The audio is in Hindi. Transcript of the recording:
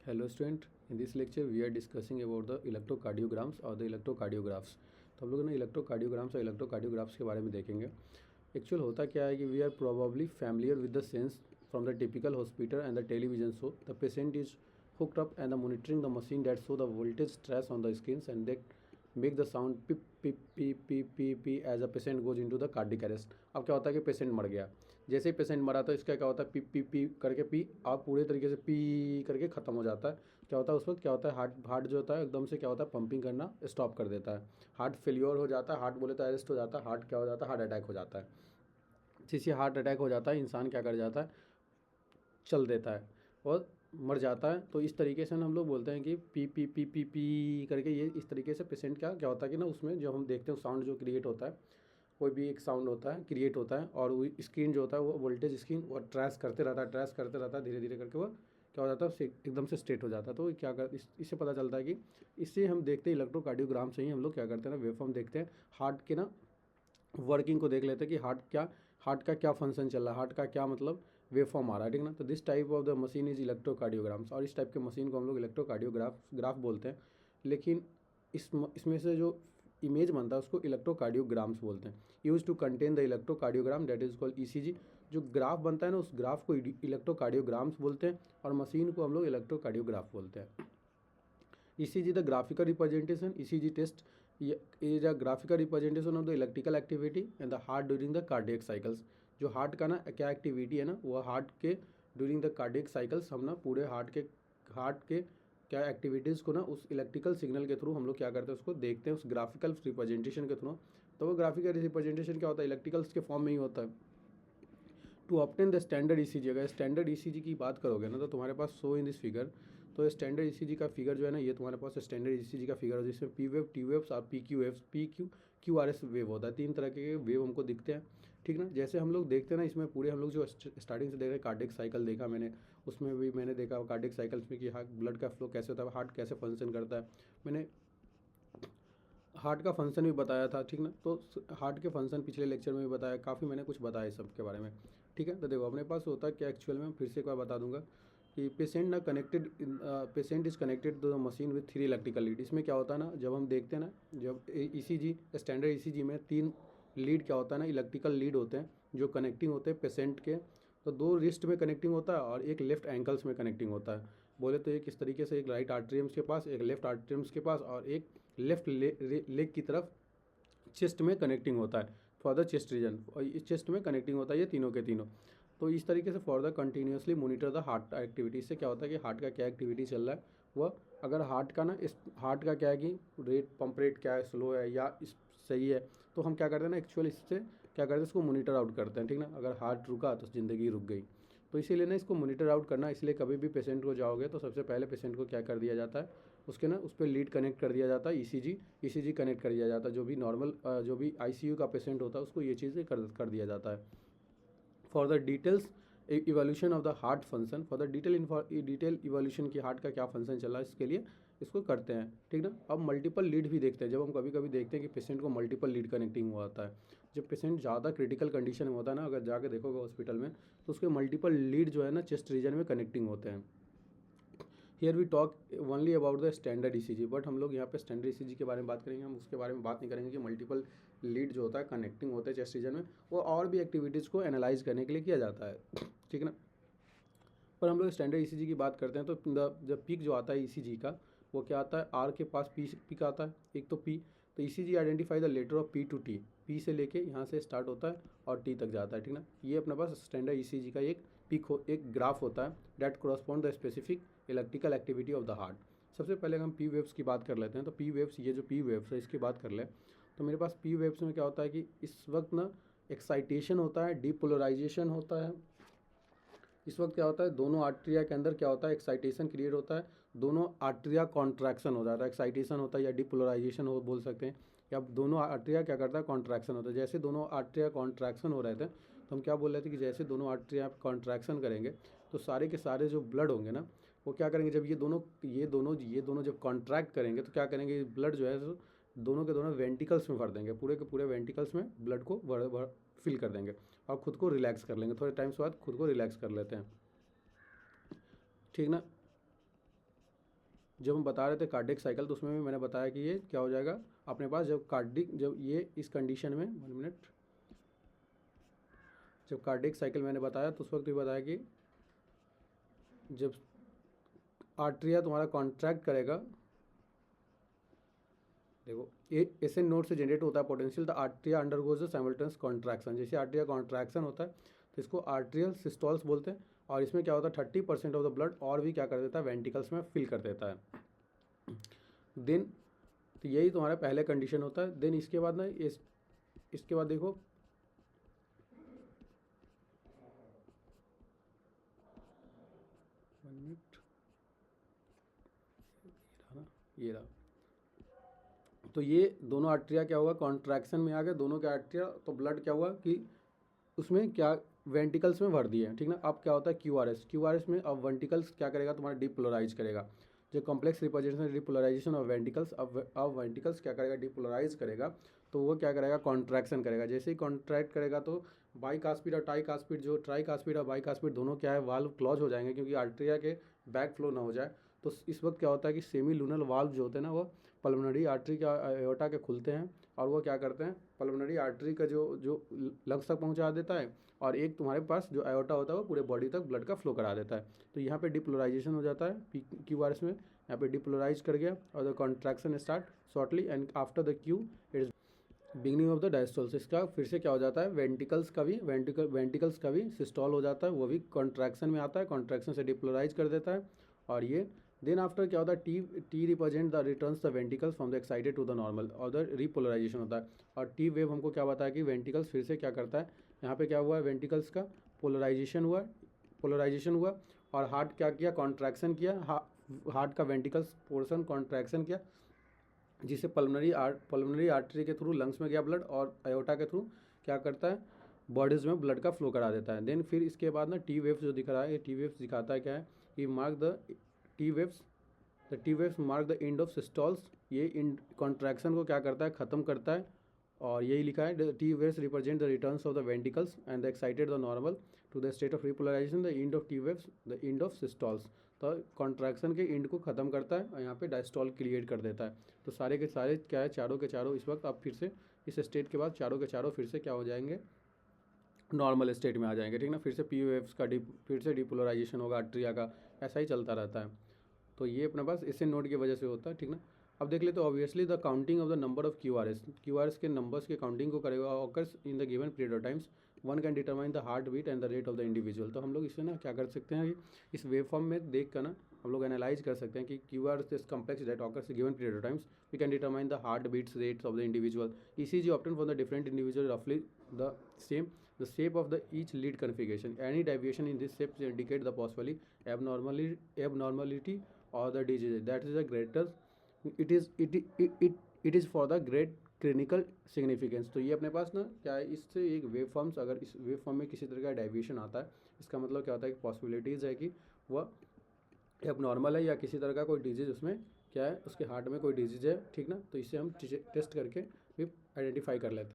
Hello student, in this lecture we are discussing about the electrocardiograms or the electrocardiographs। तो हम लोग ना इलेक्ट्रोकार्डियोग्राम्स और इलेक्ट्रोकार्डियोग्राफ्स के बारे में देखेंगे। एक्चुअल होता क्या है कि we are probably familiar with the sense from the typical hospital and the television show the patient is hooked up and the monitoring the machine that show the voltage stress on the screens and they make the sound pip pip pip pip pip pip as a patient goes into the cardiac arrest। अब क्या होता है कि पेशेंट मर गया, जैसे ही पेशेंट मरा तो इसका क्या होता है, पी पी पी करके पी आप पूरे तरीके से पी करके ख़त्म हो जाता है। क्या होता है उस वक्त, क्या होता है हार्ट हार्ट जो होता है एकदम से क्या होता है पंपिंग करना स्टॉप कर देता है, हार्ट फेलियर हो जाता है, हार्ट बोले तो अरेस्ट हो जाता है, हार्ट क्या हो जाता है, हार्ट अटैक हो जाता है। जिससे हार्ट अटैक हो जाता है इंसान क्या कर जाता है, चल देता है और मर जाता है। तो इस तरीके से हम लोग बोलते हैं कि P P P P P करके ये इस तरीके से पेशेंट क्या क्या होता है कि ना उसमें जो हम देखते हैं साउंड जो क्रिएट होता है, कोई भी एक साउंड होता है क्रिएट होता है और वो स्क्रीन जो होता है वो वोल्टेज स्क्रीन वो ट्रेस करते रहता है, ट्रेस करते रहता है, धीरे धीरे करके वो क्या हो जाता है एकदम से स्ट्रेट हो जाता है। तो क्या कर इससे पता चलता है कि इससे हम देखते हैं इलेक्ट्रोकार्डियोग्राम से ही हम लोग क्या करते हैं ना वेवफॉर्म देखते हैं, हार्ट के ना वर्किंग को देख लेते हैं कि हार्ट का क्या फंक्शन चल रहा है, हार्ट का क्या मतलब वेवफॉर्म आ रहा है, ठीक ना। तो this type of the machine is electrocardiograms और इस टाइप के मशीन को हम लोग इलेक्ट्रोकार्डियोग्राफ बोलते हैं। लेकिन इसमें से जो इमेज बनता है उसको इलेक्ट्रोकार्डियोग्राम्स बोलते हैं। Use to contain the electrocardiogram that is called ECG. जो ग्राफ बनता है ना उस ग्राफ को इलेक्ट्रोकार्डियोग्राम्स बोलते हैं और मशीन को हम लोग इलेक्ट्रोकार्डियोग्राफ बोलते हैं। ECG the graphical representation, ECG test is a graphical representation of the electrical activity and the heart during the cardiac cycles। जो हार्ट का ना क्या एक्टिविटी है ना वो हार्ट के ड्यूरिंग द कार्डियक साइकिल्स हम ना पूरे हार्ट के क्या एक्टिविटीज़ को ना उस इलेक्ट्रिकल सिग्नल के थ्रू हम लोग क्या करते हैं उसको देखते हैं उस ग्राफिकल रिप्रेजेंटेशन के थ्रू। तो वो ग्राफिकल रिप्रेजेंटेशन क्या होता है, इलेक्ट्रिकल्स के फॉर्म में ही होता है। To obtain the standard ECG, अगर स्टैंडर्ड ECG की बात करोगे ना तो तुम्हारे पास शो इन दिस फिगर। तो स्टैंडर्ड ECG का फिगर जो है ना ये तुम्हारे पास स्टैंडर्ड ECG का फिगर है जिसमें पी वेव, टी वेव्स और PQ वेव्स, PQRS वेव होता है। तीन तरह के वेव हमको दिखते हैं, ठीक ना। जैसे हम लोग देखते हैं ना इसमें पूरे हम लोग जो स्टार्टिंग से देख रहे हैं कार्डियक साइकिल देखा मैंने, उसमें भी मैंने देखा कार्डियक साइकिल्स में कि हार्ट ब्लड का फ्लो कैसे होता है, हार्ट कैसे फंक्शन करता है, मैंने हार्ट का फंक्शन भी बताया था, ठीक ना। तो हार्ट के फंक्शन पिछले लेक्चर में भी बताया, काफ़ी मैंने कुछ बताया इस सब के बारे में, ठीक है। तो देखो अपने पास होता है क्या एक्चुअल में, फिर से एक बार बता दूंगा कि patient is connected to the machine with 3 electrical lead. इसमें क्या होता है ना जब हम देखते हैं ना, जब ECG स्टैंडर्ड ECG में 3 लीड क्या होता है ना इलेक्ट्रिकल लीड होते हैं जो कनेक्टिंग होते हैं पेशेंट के। तो 2 रिस्ट में कनेक्टिंग होता है और एक लेफ्ट एंकल्स में कनेक्टिंग होता है। बोले तो एक इस तरीके से, एक राइट आर्टरियम्स के पास, एक लेफ्ट आर्टरियम्स के पास और एक लेफ्ट लेग की तरफ चेस्ट में कनेक्टिंग होता है फॉर द चेस्ट रीजन, और इस चेस्ट में कनेक्टिंग होता है ये तीनों के तीनों। तो इस तरीके से for the continuously monitor the heart activity. इससे क्या होता है कि हार्ट का क्या एक्टिविटी चल रहा है वह, अगर हार्ट का ना इस हार्ट का क्या है कि रेट पंप रेट क्या है, स्लो है या इस सही है, तो हम क्या करते हैं ना एक्चुअल इससे क्या करते हैं इसको मोनिटर आउट करते हैं, ठीक ना। अगर हार्ट रुका तो ज़िंदगी रुक गई। तो इसीलिए ना इसको मोनिटर आउट करना, इसलिए कभी भी पेशेंट को जाओगे तो सबसे पहले पेशेंट को क्या कर दिया जाता है, उसके ना उस पर लीड कनेक्ट कर दिया जाता है, ECG कनेक्ट कर दिया जाता है। जो भी नॉर्मल जो भी ICU का पेशेंट होता है उसको ये चीज़ें कर दिया जाता है। For the details evolution of the heart function, for the detail evolution की हार्ट का क्या फंक्शन चला है इसके लिए इसको करते हैं, ठीक ना। अब मल्टीपल लीड भी देखते हैं, जब हम कभी कभी देखते हैं कि पेशेंट को मल्टीपल लीड कनेक्टिंग हुआ आता है। जब पेशेंट ज़्यादा क्रिटिकल कंडीशन में होता है ना, अगर जाके देखोगे हॉस्पिटल में तो उसके मल्टीपल लीड जो है ना चेस्ट रीजन में कनेक्टिंग होते हैं। Here we talk only about the standard ECG, but हम लोग यहाँ पे स्टैंडर्ड ECG के बारे में बात करेंगे, हम उसके बारे में बात नहीं करेंगे कि मल्टीपल लीड जो होता है कनेक्टिंग होते हैं चेस्ट रीजन में, वो और भी एक्टिविटीज़ को एनालाइज करने के लिए किया जाता है, ठीक है ना। पर हम लोग स्टैंडर्ड ECG की बात करते हैं तो जब पीक जो आता है ECG का वो क्या आता है, R के पास पीक आता है, एक तो P। तो ECG identify the letter of P to T, P से लेके यहाँ से स्टार्ट होता है और T तक जाता है, ठीक ना। ये अपने पास स्टैंडर्ड ECG का एक ग्राफ होता है that correspond the specific electrical activity of the heart. सबसे पहले हम P वेव्स की बात कर लेते हैं। तो P वेव्स, ये जो P वेव्स है इसकी बात कर ले तो मेरे पास P वेव्स में क्या होता है कि इस वक्त ना एक्साइटेशन होता है, डीपोलराइजेशन होता है। इस वक्त क्या होता है दोनों आर्टरिया के अंदर क्या होता है एक्साइटेशन क्रिएट होता है, दोनों आर्टरिया कॉन्ट्रैक्शन हो जाता है, एक्साइटेशन होता है या डिपोलराइजेशन हो बोल सकते हैं, या दोनों आर्टरिया क्या करता है कॉन्ट्रैक्शन होता है। जैसे दोनों आर्टरिया कॉन्ट्रैक्शन हो रहे थे तो हम क्या बोल रहे थे कि जैसे दोनों आर्टरिया कॉन्ट्रैक्शन करेंगे तो सारे के सारे जो ब्लड होंगे ना वो क्या करेंगे, जब ये दोनों जब कॉन्ट्रैक्ट करेंगे तो क्या करेंगे, ब्लड जो है दोनों के दोनों वेंटिकल्स में भर देंगे, पूरे के पूरे वेंटिकल्स में ब्लड को फिल कर देंगे और खुद को रिलैक्स कर लेंगे, थोड़े टाइम के बाद खुद को रिलैक्स कर लेते हैं, ठीक ना। जब हम बता रहे थे कार्डियक साइकिल तो उसमें भी मैंने बताया कि ये क्या हो जाएगा अपने पास, जब ये इस कंडीशन में 1 मिनट, जब कार्डियक साइकिल मैंने बताया तो उस वक्त भी बताया कि जब आर्ट्रिया तुम्हारा कॉन्ट्रैक्ट करेगा, देखो ये ऐसे नोड से जनरेट होता है potential, the atria undergoes the simultaneous contraction. जैसे आर्ट्रिया कॉन्ट्रैक्शन होता है तो इसको आर्ट्रियल सिस्टोल्स बोलते हैं। और इसमें क्या होता है 30% ऑफ द ब्लड और भी क्या कर देता है वेंटिकल्स में फिल कर देता है। देन तो यही तुम्हारा पहले कंडीशन होता है। देन इसके बाद ना इसके बाद देखो ये रहा, तो ये दोनों आर्ट्रिया क्या हुआ कॉन्ट्रैक्शन में आ गए दोनों के आर्ट्रिया, तो ब्लड क्या हुआ कि उसमें क्या वेंटिकल्स में भर दिए, ठीक ना। अब क्या होता है क्यूआरएस में अब वेंटिकल्स क्या करेगा तुम्हारा डिपोलराइज करेगा। जो complex representation depolarisation of ventricles, अब वेंटिकल्स क्या करेगा डिपोलराइज करेगा, तो वो क्या करेगा कॉन्ट्रैक्शन करेगा। जैसे ही कॉन्ट्रैक्ट करेगा तो बाइकास्पिड और ट्राइकास्पिड, जो ट्राइकास्पिड और बाइकास्पिड दोनों क्या है वाल्व क्लॉज हो जाएंगे क्योंकि आर्ट्रिया के बैक फ्लो ना हो जाए। तो इस वक्त क्या होता है कि सेमी लूनल वाल्व जो होते हैं ना वो पल्मोनरी आर्टरी का एओर्टा के खुलते हैं और वो क्या करते हैं पल्मोनरी आर्टरी का जो जो लंग्स तक पहुंचा देता है, और एक तुम्हारे पास जो एओर्टा होता है वो पूरे बॉडी तक ब्लड का फ्लो करा देता है। तो यहाँ पे डिपोलराइजेशन हो जाता है क्यूआरएस में, यहाँ पे डिपोलराइज कर गया और the contraction start shortly and after the Q it is beginning of the diastole. इसका फिर से क्या हो जाता है वेंटिकल्स का भी सिस्टॉल हो जाता है, वो भी कॉन्ट्रैक्शन में आता है, कॉन्ट्रैक्शन से डिपोलराइज कर देता है। और ये देन आफ्टर क्या होता है T represent the returns the ventricles from the excited to the normal, और द रिपोलराइजेशन होता है। और टी वेव हमको क्या बताया कि वेंटिकल्स फिर से क्या करता है, यहाँ पे क्या हुआ है वेंटिकल्स का पोलराइजेशन हुआ और हार्ट क्या किया कॉन्ट्रैक्शन किया, हार्ट का वेंटिकल्स पोर्शन कॉन्ट्रैक्शन किया, जिससे पल्मोनरी आर्टरी के थ्रू लंग्स में गया ब्लड और आयोटा के थ्रू क्या करता है बॉडीज़ में ब्लड का फ्लो करा देता है। देन फिर इसके बाद ना टी वेव्स जो दिख रहा है, ये टी वेव्स दिखाता है क्या है कि mark the T waves mark the end of systoles, ये इन कॉन्ट्रैक्शन को क्या करता है ख़त्म करता है। और यही लिखा है T waves represent the returns of the ventricles and the excited the normal to the state of repolarization, the end of T waves the end of systoles. तो कॉन्ट्रैक्शन के एंड को ख़त्म करता है और यहाँ पे डायस्टॉल क्रिएट कर देता है। तो सारे के सारे क्या है चारों के चारों इस वक्त अब फिर से इस स्टेट के बाद चारों के चारों फिर से क्या हो जाएंगे नॉर्मल स्टेट में आ जाएंगे, ठीक ना। फिर से पी वेव्स का फिर से डिपोलराइजेशन होगा आर्ट्रिया का, ऐसा ही चलता रहता है। तो ये अपने पास इसे नोड की वजह से होता है, ठीक ना। अब देख ले तो obviously the counting of the number of QRS के नंबर्स के काउंटिंग को करेगा occurs in the given period of times, one can determine the heart beat and the rate of the individual. तो हम लोग इससे ना क्या कर सकते हैं कि इस वेव फॉर्म में देख कर ना हम लोग एनालाइज कर सकते हैं कि QR is complex that occurs given period of times, we can determine the heart beats rates of the individual, ECG obtain for the different individual रफली the same, the shape of the each lead configuration, any deviation in this shape indicate the possibly abnormality or the disease that is a greater it is for the great clinical significance। तो ये अपने पास ना क्या है इससे एक वेव फॉर्म्स, अगर इस वेव फॉर्म में किसी तरह का डेविएशन आता है इसका मतलब क्या होता है कि पॉसिबिलिटीज़ है कि वह एबनॉर्मल है या किसी तरह का कोई डिजीज़ उसमें क्या है उसके हार्ट में कोई डिजीज़ है, ठीक ना। तो इसे हम टेस्ट करके भी आइडेंटिफाई कर लेते हैं।